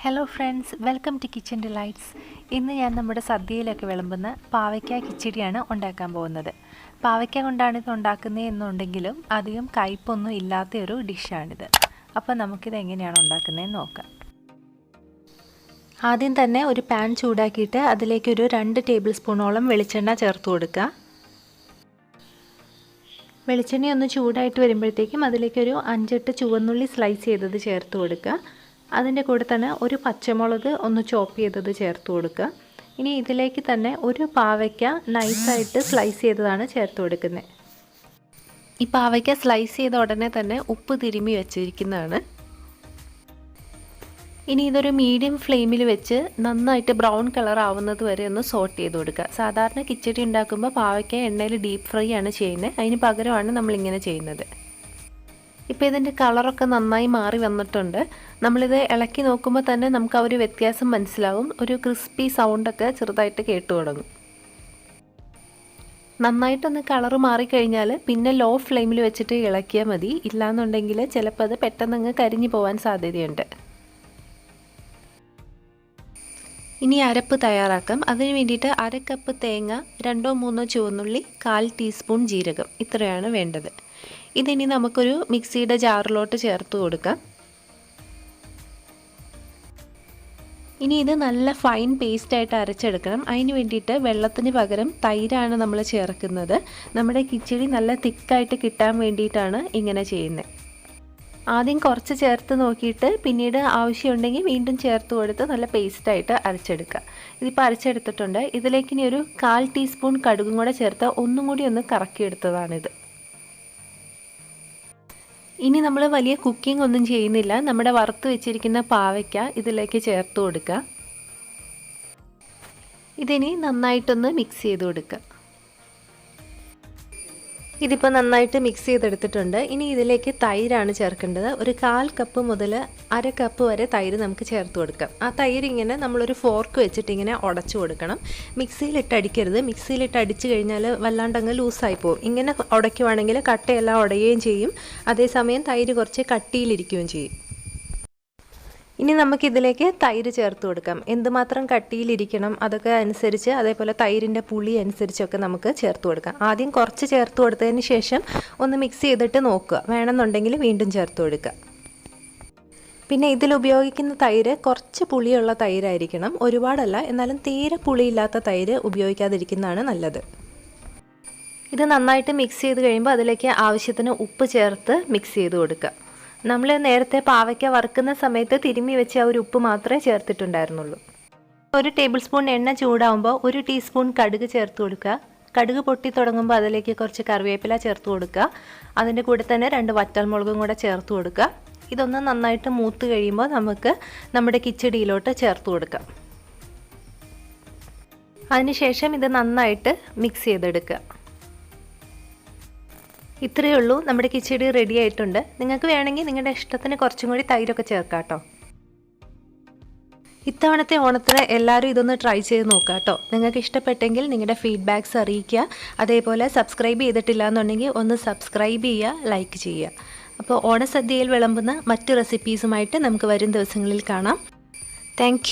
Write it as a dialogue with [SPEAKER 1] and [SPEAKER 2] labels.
[SPEAKER 1] Hello friends, welcome to Kitchen Delites. ഇന്ന് ഞാൻ നമ്മുടെ സദ്യയിലൊക്കെ വിളമ്പുന്ന പാവയ്ക്ക കിച്ചടിയാണ് ഉണ്ടാക്കാൻ പോകുന്നത്. പാവയ്ക്ക കൊണ്ടാണ് ഇത് ഉണ്ടാക്കുന്നത് എന്നുണ്ടെങ്കിലും അധികം കയ്പൊന്നും ഇല്ലാത്ത ഒരു ഡിഷാണിത്. അപ്പോൾ നമുക്കിത് എങ്ങനെയാണ് ഉണ്ടാക്കുന്നതെന്ന് നോക്കാം. ആദ്യം തന്നെ ഒരു പാൻ ചൂടാക്കിയിട്ട് അതിലേക്ക് ഒരു 2 ടേബിൾ സ്പൂണോളം വെളിച്ചെണ്ണ ചേർത്ത് കൊടുക്കുക. വെളിച്ചെണ്ണ ഒന്ന് ചൂടായിട്ട് വരുമ്പോഴത്തേക്കും അതിലേക്ക് ഒരു 5-8 ചുവന്നുള്ളി സ്ലൈസ് ചെയ്തത് ചേർത്ത് കൊടുക്കുക. അതിൻ്റെ കൂടെ തന്നെ ഒരു പച്ചമുളക് ഒന്ന് ചോപ്പ് ചെയ്തത് ചേർത്ത് കൊടുക്കുക. ഇനി ഇതിലേക്ക് തന്നെ ഒരു പാവയ്ക്ക നൈസായിട്ട് സ്ലൈസ് ചെയ്തതാണ് ചേർത്ത് കൊടുക്കുന്നത്. ഈ പാവയ്ക്ക സ്ലൈസ് ചെയ്ത ഉടനെ തന്നെ ഉപ്പ് തിരുമ്മി വെച്ചിരിക്കുന്നതാണ്. ഇനി ഇതൊരു മീഡിയം ഫ്ലെയിമിൽ വെച്ച് നന്നായിട്ട് ബ്രൗൺ കളർ ആവുന്നത് വരെ ഒന്ന് സോട്ട് ചെയ്ത് കൊടുക്കുക. സാധാരണ കിച്ചടി ഉണ്ടാക്കുമ്പോൾ പാവയ്ക്ക എണ്ണയിൽ ഡീപ്പ് ഫ്രൈ ആണ് ചെയ്യുന്നത്. അതിന് പകരമാണ് നമ്മളിങ്ങനെ ചെയ്യുന്നത്. ഇപ്പോൾ ഇതിൻ്റെ കളറൊക്കെ നന്നായി മാറി വന്നിട്ടുണ്ട്. നമ്മളിത് ഇളക്കി നോക്കുമ്പോൾ തന്നെ നമുക്ക് ആ ഒരു വ്യത്യാസം മനസ്സിലാവും. ഒരു ക്രിസ്പി സൗണ്ടൊക്കെ ചെറുതായിട്ട് കേട്ടു തുടങ്ങും. നന്നായിട്ടൊന്ന് കളറ് മാറിക്കഴിഞ്ഞാൽ പിന്നെ ലോ ഫ്ലെയിമിൽ വെച്ചിട്ട് ഇളക്കിയാൽ മതി. ഇല്ലാന്നുണ്ടെങ്കിൽ ചിലപ്പോൾ അത് പെട്ടെന്നങ്ങ് കരിഞ്ഞു പോകാൻ സാധ്യതയുണ്ട്. ഇനി അരപ്പ് തയ്യാറാക്കാം. അതിന് വേണ്ടിയിട്ട് 1/2 കപ്പ് തേങ്ങ, 2-3 ചുവന്നുള്ളി, 1/4 ടീസ്പൂൺ ജീരകം, ഇത്രയാണ് വേണ്ടത്. ഇതിനി നമുക്കൊരു മിക്സിയുടെ ജാറിലോട്ട് ചേർത്ത് കൊടുക്കാം. ഇനി ഇത് നല്ല ഫൈൻ പേസ്റ്റായിട്ട് അരച്ചെടുക്കണം. അതിന് വേണ്ടിയിട്ട് വെള്ളത്തിന് പകരം തൈരാണ് നമ്മൾ ചേർക്കുന്നത്. നമ്മുടെ കിച്ചടി നല്ല തിക്കായിട്ട് കിട്ടാൻ വേണ്ടിയിട്ടാണ് ഇങ്ങനെ ചെയ്യുന്നത്. ആദ്യം കുറച്ച് ചേർത്ത് നോക്കിയിട്ട് പിന്നീട് ആവശ്യമുണ്ടെങ്കിൽ വീണ്ടും ചേർത്ത് കൊടുത്ത് നല്ല പേസ്റ്റായിട്ട് അരച്ചെടുക്കുക. ഇതിപ്പോൾ അരച്ചെടുത്തിട്ടുണ്ട്. ഇതിലേക്ക് ഇനി ഒരു 1/4 ടീസ്പൂൺ കടുകും കൂടെ ചേർത്ത് ഒന്നും കൂടി ഒന്ന് കറക്കിയെടുത്തതാണിത്. ഇനി നമ്മൾ വലിയ കുക്കിംഗ് ഒന്നും ചെയ്യുന്നില്ല. നമ്മുടെ വറുത്ത് വെച്ചിരിക്കുന്ന പാവയ്ക്ക ഇതിലേക്ക് ചേർത്ത് കൊടുക്കുക. ഇതിനി നന്നായിട്ടൊന്ന് മിക്സ് ചെയ്ത് കൊടുക്കുക. ഇതിപ്പോൾ നന്നായിട്ട് മിക്സ് ചെയ്തെടുത്തിട്ടുണ്ട്. ഇനി ഇതിലേക്ക് തൈരാണ് ചേർക്കേണ്ടത്. ഒരു 1/4 കപ്പ് മുതൽ 1/2 കപ്പ് വരെ തൈര് നമുക്ക് ചേർത്ത് കൊടുക്കാം. ആ തൈര് ഇങ്ങനെ നമ്മളൊരു ഫോർക്ക് വെച്ചിട്ട് ഇങ്ങനെ ഉടച്ചു കൊടുക്കണം. മിക്സിയിലിട്ട് അടിക്കരുത്. മിക്സിയിലിട്ട് അടിച്ചു കഴിഞ്ഞാൽ വല്ലാണ്ടങ്ങ് ലൂസായി പോകും. ഇങ്ങനെ ഉടയ്ക്കുവാണെങ്കിൽ കട്ടയെല്ലാം ഉടയുകയും ചെയ്യും. അതേസമയം തൈര് കുറച്ച് കട്ടിയിലിരിക്കുകയും ചെയ്യും. ഇനി നമുക്കിതിലേക്ക് തൈര് ചേർത്ത് കൊടുക്കാം. എന്തുമാത്രം കട്ടിയിലിരിക്കണം അതൊക്കെ അനുസരിച്ച്, അതേപോലെ തൈരിൻ്റെ പുളി അനുസരിച്ചൊക്കെ നമുക്ക് ചേർത്ത് കൊടുക്കാം. ആദ്യം കുറച്ച് ചേർത്ത് കൊടുത്തതിന് ശേഷം ഒന്ന് മിക്സ് ചെയ്തിട്ട് നോക്കുക. വേണമെന്നുണ്ടെങ്കിൽ വീണ്ടും ചേർത്ത് കൊടുക്കുക. പിന്നെ ഇതിൽ ഉപയോഗിക്കുന്ന തൈര് കുറച്ച് പുളിയുള്ള തൈരായിരിക്കണം. ഒരുപാടല്ല, എന്നാലും തീരെ പുളിയില്ലാത്ത തൈര് ഉപയോഗിക്കാതിരിക്കുന്നതാണ് നല്ലത്. ഇത് നന്നായിട്ട് മിക്സ് ചെയ്ത് കഴിയുമ്പോൾ അതിലേക്ക് ആവശ്യത്തിന് ഉപ്പ് ചേർത്ത് മിക്സ് ചെയ്ത് കൊടുക്കുക. നമ്മൾ നേരത്തെ പാവയ്ക്ക വറുക്കുന്ന സമയത്ത് തിരുമ്മി വെച്ച ആ ഒരു ഉപ്പ് മാത്രമേ ചേർത്തിട്ടുണ്ടായിരുന്നുള്ളൂ. 1 ടേബിൾ സ്പൂൺ എണ്ണ ചൂടാകുമ്പോൾ 1 ടീസ്പൂൺ കടുക് ചേർത്ത് കൊടുക്കുക. കടുക് പൊട്ടി തുടങ്ങുമ്പോൾ അതിലേക്ക് കുറച്ച് കറിവേപ്പില ചേർത്ത് കൊടുക്കുക. അതിൻ്റെ കൂടെ തന്നെ 2 വറ്റൽമുളകും കൂടെ ചേർത്ത് കൊടുക്കുക. ഇതൊന്ന് നന്നായിട്ട് മൂത്ത് കഴിയുമ്പോൾ നമുക്ക് നമ്മുടെ കിച്ചടിയിലോട്ട് ചേർത്ത് കൊടുക്കാം. അതിനുശേഷം ഇത് നന്നായിട്ട് മിക്സ് ചെയ്തെടുക്കുക. ഇത്രയേ ഉള്ളൂ, നമ്മുടെ കിച്ചടി റെഡി ആയിട്ടുണ്ട്. നിങ്ങൾക്ക് വേണമെങ്കിൽ നിങ്ങളുടെ ഇഷ്ടത്തിന് കുറച്ചും കൂടി തൈരൊക്കെ ചേർക്കാം കേട്ടോ. ഇത്തവണത്തെ ഓണത്തിന് എല്ലാവരും ഇതൊന്ന് ട്രൈ ചെയ്ത് നോക്കാം കേട്ടോ. നിങ്ങൾക്ക് ഇഷ്ടപ്പെട്ടെങ്കിൽ നിങ്ങളുടെ ഫീഡ്ബാക്ക്സ് അറിയിക്കുക. അതേപോലെ സബ്സ്ക്രൈബ് ചെയ്തിട്ടില്ല എന്നുണ്ടെങ്കിൽ ഒന്ന് സബ്സ്ക്രൈബ് ചെയ്യുക, ലൈക്ക് ചെയ്യുക. അപ്പോൾ ഓണസദ്യയിൽ വിളമ്പുന്ന മറ്റ് റെസിപ്പീസുമായിട്ട് നമുക്ക് വരും ദിവസങ്ങളിൽ കാണാം. താങ്ക്